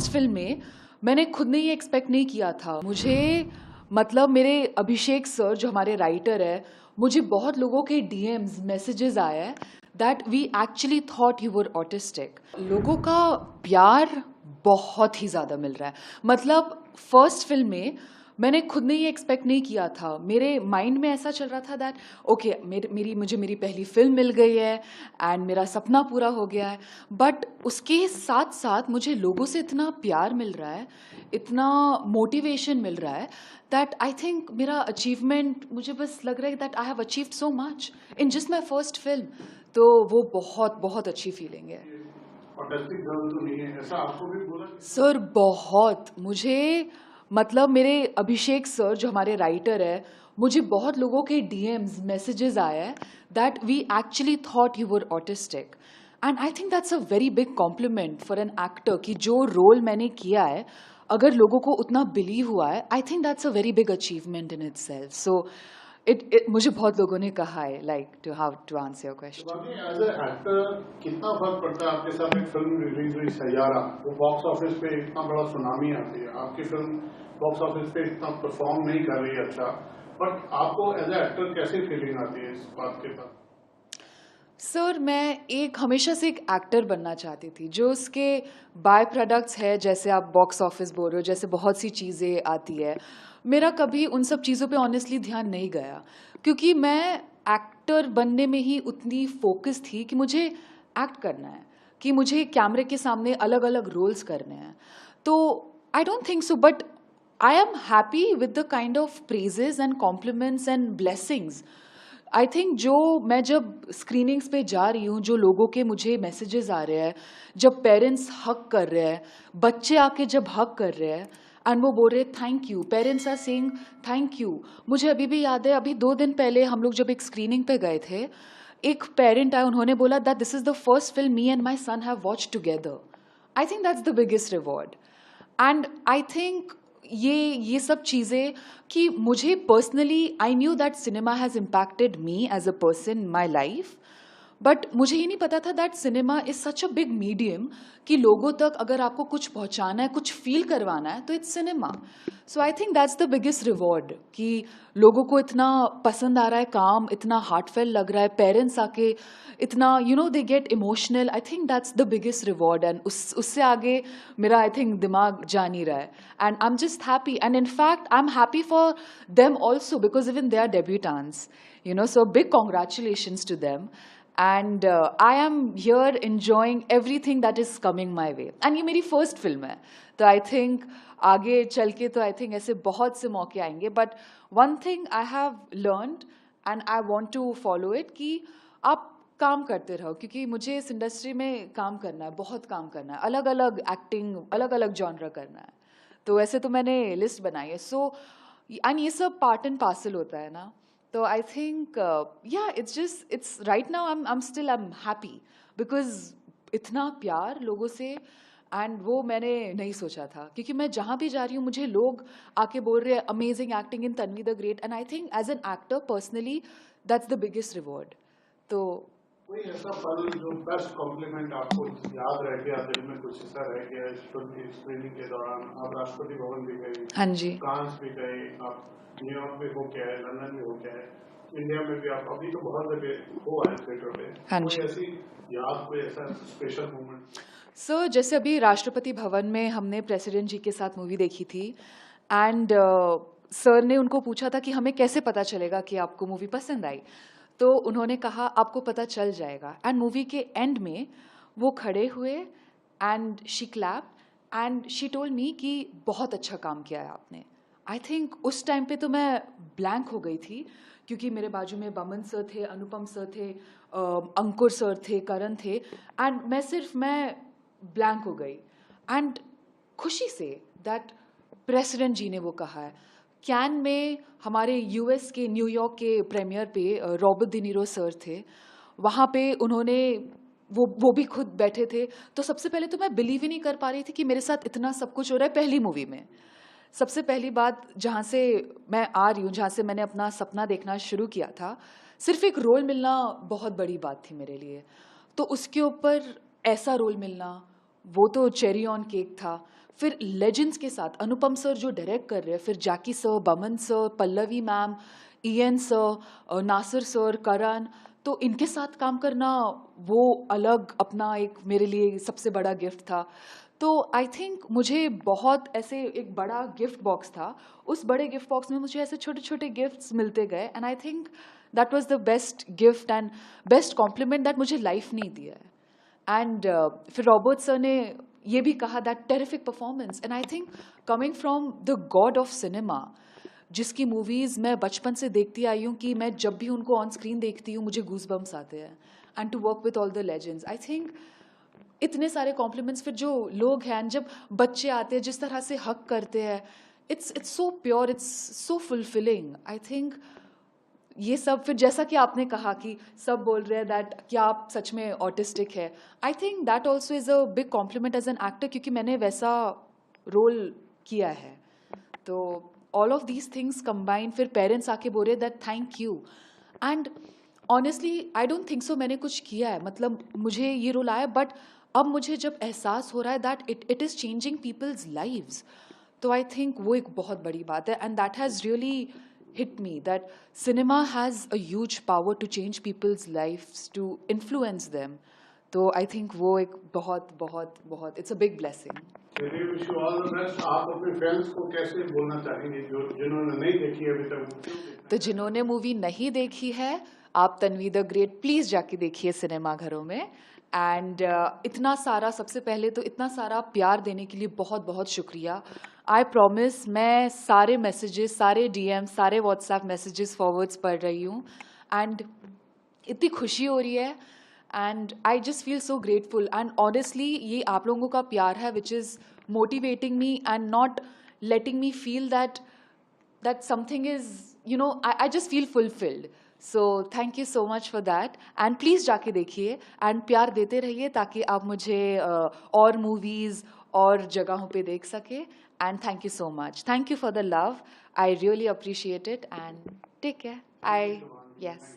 First film में मैंने खुद ने ये एक्सपेक्ट नहीं किया था। मुझे मतलब मेरे अभिषेक सर जो हमारे राइटर है, मुझे बहुत लोगों के डीएम्स मैसेजेस आए हैं that we actually thought you were autistic. लोगों का प्यार बहुत ही ज़्यादा मिल रहा है। मतलब फर्स्ट फिल्म में मैंने खुद ने ये एक्सपेक्ट नहीं किया था। मेरे माइंड में ऐसा चल रहा था दैट ओके मुझे मेरी पहली फिल्म मिल गई है एंड मेरा सपना पूरा हो गया है। बट उसके साथ साथ मुझे लोगों से इतना प्यार मिल रहा है, इतना मोटिवेशन मिल रहा है दैट आई थिंक मेरा अचीवमेंट, मुझे बस लग रहा है that I have achieved so much in just my first film. तो वो बहुत बहुत अच्छी फीलिंग है। ऑटिस्टिक गर्ल तो नहीं है, ऐसा आपको भी बोला? सर बहुत, मुझे मतलब मेरे अभिषेक सर जो हमारे राइटर है, मुझे बहुत लोगों के डीएम्स मैसेजेस आए हैं that we actually thought you were autistic and I think that's a very big compliment for an actor कि जो रोल मैंने किया है अगर लोगों को उतना बिलीव हुआ है, I think that's a very big achievement in itself. So मुझे बहुत लोगों ने कहा है like to how to answer your question. As a actor कितना फर्क पड़ता है? आपके साथ एक फिल्म रिलीज हुई सैयारा, वो बॉक्स ऑफिस पे इतना बड़ा सुनामी आती है, आपकी फिल्म बॉक्स ऑफिस पे इतना परफॉर्म नहीं कर रही अच्छा, बट आपको एज ए एक्टर कैसी फीलिंग आती है इस बात के बाद? सर मैं एक हमेशा से एक एक्टर बनना चाहती थी। जो उसके बाय प्रोडक्ट्स है, जैसे आप बॉक्स ऑफिस बोल रहे हो, जैसे बहुत सी चीज़ें आती है, मेरा कभी उन सब चीज़ों पे ऑनेस्टली ध्यान नहीं गया क्योंकि मैं एक्टर बनने में ही उतनी फोकस थी कि मुझे एक्ट करना है, कि मुझे कैमरे के सामने अलग अलग रोल्स करने हैं। तो I don't think so, but I am happy with the kind of praises and compliments and blessings. I think जो मैं जब स्क्रीनिंग्स पे जा रही हूँ, जो लोगों के मुझे मैसेजेस आ रहे हैं, जब पेरेंट्स हक कर रहे हैं, बच्चे आके जब हक कर रहे हैं एंड वो बोल रहे हैं thank you, parents are saying thank you. मुझे अभी भी याद है, अभी 2 दिन पहले हम लोग जब एक स्क्रीनिंग पे गए थे, एक पेरेंट आए, उन्होंने बोला that this is the first film me and my son have watch together. I think that's the biggest reward. And I think ये सब चीज़ें कि मुझे personally I knew that cinema has impacted me as a person in my life, but मुझे ये नहीं पता था that cinema is such a big medium कि लोगों तक अगर आपको कुछ पहुंचाना है, कुछ फील करवाना है, तो it's cinema. So I think that's the biggest reward कि लोगों को इतना पसंद आ रहा है, काम इतना हार्टफेल लग रहा है, पेरेंट्स आके इतना they get emotional. I think that's the biggest reward and उससे आगे मेरा आई थिंक दिमाग जा नहीं रहा है। And I am just happy and in fact I am happy for them also because even they are debutantes, so big congratulations to them. And I am here enjoying everything that is coming my way. And ये मेरी first film है, तो I think आगे चल के तो I think ऐसे बहुत से मौके आएंगे. But one thing I have learned and I want to follow it कि आप काम करते रहो, क्योंकि मुझे इस इंडस्ट्री में काम करना है, बहुत काम करना है, अलग अलग एक्टिंग, अलग अलग जॉनरा करना है। तो ऐसे तो मैंने लिस्ट बनाई है। सो एंड ये सब पार्ट एंड पार्सल होता है ना। तो I think it's right now I am happy because इतना प्यार लोगों से, एंड वो मैंने नहीं सोचा था, क्योंकि मैं जहाँ भी जा रही हूँ मुझे लोग आके बोल रहे हैं amazing acting in Tanvi the great, and I think as an actor personally that's the biggest reward. तो कोई ऐसा पल जो बेस्ट कॉम्प्लीमेंट आपको याद रह गया, दिल में कुछ ऐसा रह गया स्क्रीनिंग के दौरान? आप राष्ट्रपति भवन भी गए, हाँ जी, कांस भी गए, आप न्यूयॉर्क में हो क्या है, लंदन में हो क्या है, इंडिया में भी आप अभी तो बहुत जगह हो आए थिएटर पे, हाँ कोई जी। ऐसी याद, कोई ऐसा स्पेशल मोमेंट? सर जैसे अभी राष्ट्रपति भवन में हमने प्रेसिडेंट जी के साथ मूवी देखी थी, एंड सर ने उनको पूछा था कि हमें कैसे पता चलेगा कि आपको मूवी पसंद आई। तो उन्होंने कहा आपको पता चल जाएगा। एंड मूवी के एंड में वो खड़े हुए and she clap and she told me कि बहुत अच्छा काम किया है आपने। आई थिंक उस टाइम पे तो मैं ब्लैंक हो गई थी, क्योंकि मेरे बाजू में बमन सर थे, अनुपम सर थे, अंकुर सर थे, करण थे, एंड मैं ब्लैंक हो गई। एंड खुशी से दैट प्रेसिडेंट जी ने वो कहा है। कैन में हमारे यूएस के न्यूयॉर्क के प्रीमियर पे रॉबर्ट डी नीरो सर थे, वहाँ पे उन्होंने वो भी खुद बैठे थे। तो सबसे पहले तो मैं बिलीव ही नहीं कर पा रही थी कि मेरे साथ इतना सब कुछ हो रहा है पहली मूवी में। सबसे पहली बात, जहाँ से मैं आ रही हूँ, जहाँ से मैंने अपना सपना देखना शुरू किया था, सिर्फ एक रोल मिलना बहुत बड़ी बात थी मेरे लिए। तो उसके ऊपर ऐसा रोल मिलना, वो तो चेरी ऑन केक था। फिर लेजेंड्स के साथ अनुपम सर जो डायरेक्ट कर रहे हैं, फिर Jackie sir, Boman sir, Pallavi ma'am, ईएन सर, नासिर सर, करण, तो इनके साथ काम करना वो अलग अपना एक मेरे लिए सबसे बड़ा गिफ्ट था। तो आई थिंक मुझे बहुत ऐसे एक बड़ा गिफ्ट बॉक्स था, उस बड़े गिफ्ट बॉक्स में मुझे ऐसे छोटे छोटे गिफ्ट्स मिलते गए, and I think that was the best gift and best compliment that मुझे लाइफ ने दिया है। एंड फिर रॉबर्ट सर ने ये भी कहा that terrific performance, and I think coming from the God of cinema, जिसकी मूवीज़ मैं बचपन से देखती आई हूँ कि मैं जब भी उनको ऑन स्क्रीन देखती हूँ मुझे गूज़बम्स आते हैं, and to work with all the legends, I think इतने सारे कॉम्प्लीमेंट्स। फिर जो लोग हैं, जब बच्चे आते हैं जिस तरह से हक करते हैं, it's so pure, it's so fulfilling. I think ये सब, फिर जैसा कि आपने कहा कि सब बोल रहे हैं दैट क्या आप सच में ऑटिस्टिक है, I think that also is a big compliment as an actor, क्योंकि मैंने वैसा रोल किया है। तो all of these things combine, फिर पेरेंट्स आके बोल रहे that thank you, and honestly I don't think so मैंने कुछ किया है, मतलब मुझे ये रोल आया, बट अब मुझे जब एहसास हो रहा है that it is changing people's lives, तो आई थिंक वो एक बहुत बड़ी बात है, and that has really hit me that cinema has a huge power to change people's lives, to influence them. तो I think वो एक बहुत बहुत बहुत it's a big blessing. चलिए, wish you all the best. आप अपने फैंस को कैसे बोलना चाहेंगे जो जिन्होंने नहीं देखी है अभी तक? तो जिन्होंने मूवी नहीं देखी है, आप तन्वी द ग्रेट प्लीज़ जाके देखिए सिनेमा घरों में। एंड इतना सारा, सबसे पहले तो इतना सारा प्यार देने के लिए बहुत बहुत शुक्रिया। आई प्रॉमिस मैं सारे मैसेजेस, सारे डीएम, सारे व्हाट्सएप मैसेजेस फॉरवर्ड्स पढ़ रही हूँ, एंड इतनी खुशी हो रही है, and I just feel so grateful, and honestly ये आप लोगों का प्यार है which is motivating me and not letting me feel that something is, you know, I just feel fulfilled. So thank you so much for that, and please जाके देखिए and प्यार देते रहिए ताकि आप मुझे और movies और जगहों पे देख सके, and thank you so much. Thank you for the love. I really appreciate it, and take care. Yes.